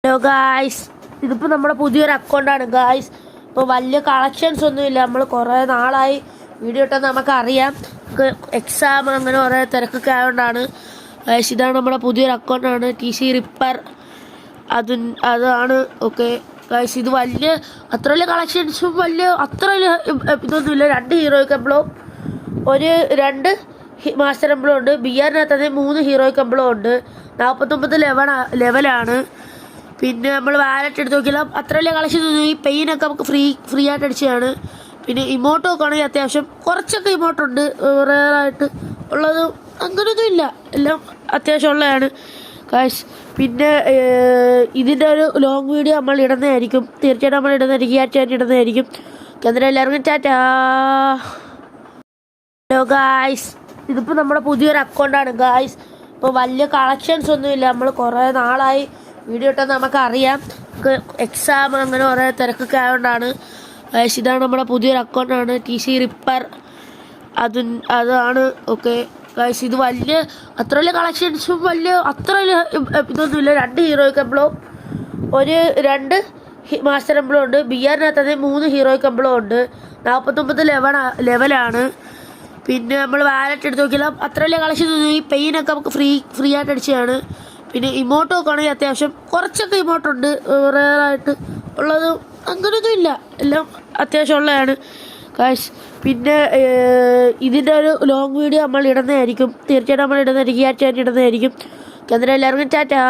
Hello guys, ഇതിപ്പോൾ നമ്മുടെ പുതിയൊരു അക്കൗണ്ടാണ് ഗായ്സ്. ഇപ്പോൾ വലിയ കളക്ഷൻസ് ഒന്നുമില്ല. നമ്മൾ കുറേ നാളായി വീഡിയോ ഇട്ടെന്ന് നമുക്കറിയാം. എക്സാം അങ്ങനെ കുറേ തിരക്കൊക്കെ ആയതുകൊണ്ടാണ് ഗായ്സ്. ഇതാണ് നമ്മുടെ പുതിയൊരു അക്കൗണ്ടാണ്, TC റിപ്പർ. അതാണ് ഓക്കെ ഗായ്സ്. ഇത് അത്ര വലിയ കളക്ഷൻസും അത്ര വലിയ ഇതൊന്നുമില്ല. 2 ഹീറോയിക് എംബ്ലവും രണ്ട് മാസ്റ്റർ എംബ്ലവും ഉണ്ട്. BRനകത്ത് തന്നെ 3 ഹീറോയിക് എംബ്ലവും ഉണ്ട്. 49 ലെവലാണ്. പിന്നെ നമ്മൾ വാലറ്റ് എടുത്ത് നോക്കിയാൽ അത്ര വലിയ കളക്ഷൻ ഒന്നും. ഈ പെയിനൊക്കെ നമുക്ക് ഫ്രീ ആയിട്ട് അടിച്ചതാണ്. പിന്നെ ഇമോട്ടൊക്കെ ആണെങ്കിൽ അത്യാവശ്യം കുറച്ചൊക്കെ ഇമോട്ടുണ്ട്. റെയറായിട്ട് ഉള്ളതും അങ്ങനെയൊന്നും ഇല്ല, എല്ലാം അത്യാവശ്യം ഉള്ളതാണ് കാശ്. പിന്നെ ഇതിൻ്റെ ഒരു ലോങ് വീഡിയോ നമ്മൾ ഇടുന്നതായിരിക്കും. തീർച്ചയായിട്ടും നമ്മൾ ഇടുന്നതായിരിക്കും. ഇടുന്നതായിരിക്കും. അന്നേരം എല്ലാവർക്കും ടാറ്റാ. ഹലോ ഗായ്സ്, ഇതിപ്പോൾ നമ്മുടെ പുതിയൊരു അക്കൗണ്ടാണ് ഗായ്സ്. ഇപ്പോൾ വലിയ കളക്ഷൻസ് ഒന്നുമില്ല. നമ്മൾ കുറേ നാളായി വീഡിയോ ഇട്ടെന്ന് നമുക്കറിയാം. എക്സാം അങ്ങനെ കുറേ തിരക്കൊക്കെ ആയതുകൊണ്ടാണ് ഗായ്സ്. ഇതാണ് നമ്മുടെ പുതിയൊരു അക്കൗണ്ടാണ്, TC റിപ്പർ. അതാണ് ഓക്കെ ഗായ്സ്. ഇത് അത്ര വലിയ കളക്ഷൻസും അത്ര വലിയ ഇതൊന്നുമില്ല. 2 ഹീറോയിക് എംബ്ലവും രണ്ട് മാസ്റ്റർ എംബ്ലവും ഉണ്ട്. BRനകത്ത് തന്നെ 3 ഹീറോയിക് എംബ്ലവും ഉണ്ട്. 49 ലെവലാണ്. പിന്നെ നമ്മൾ വാലറ്റ് എടുത്ത് നോക്കിയാൽ അത്ര വലിയ കളക്ഷൻ ഒന്നും. ഈ പെയിനൊക്കെ നമുക്ക് ഫ്രീ ആയിട്ട് അടിച്ചതാണ്. പിന്നെ ഇമോട്ടൊക്കെ ആണെങ്കിൽ അത്യാവശ്യം കുറച്ചൊക്കെ ഇമോട്ടുണ്ട്. റെയറായിട്ട് ഉള്ളതും അങ്ങനെയൊന്നും ഇല്ല, എല്ലാം അത്യാവശ്യം ഉള്ളതാണ് കാശ്. പിന്നെ ഇതിൻ്റെ ഒരു ലോങ് വീഡിയോ നമ്മൾ ഇടുന്നതായിരിക്കും. തീർച്ചയായിട്ടും നമ്മൾ ഇടുന്നതായിരിക്കും. ഇടുന്നതായിരിക്കും. അന്നേരം എല്ലാവർക്കും ടാറ്റാ.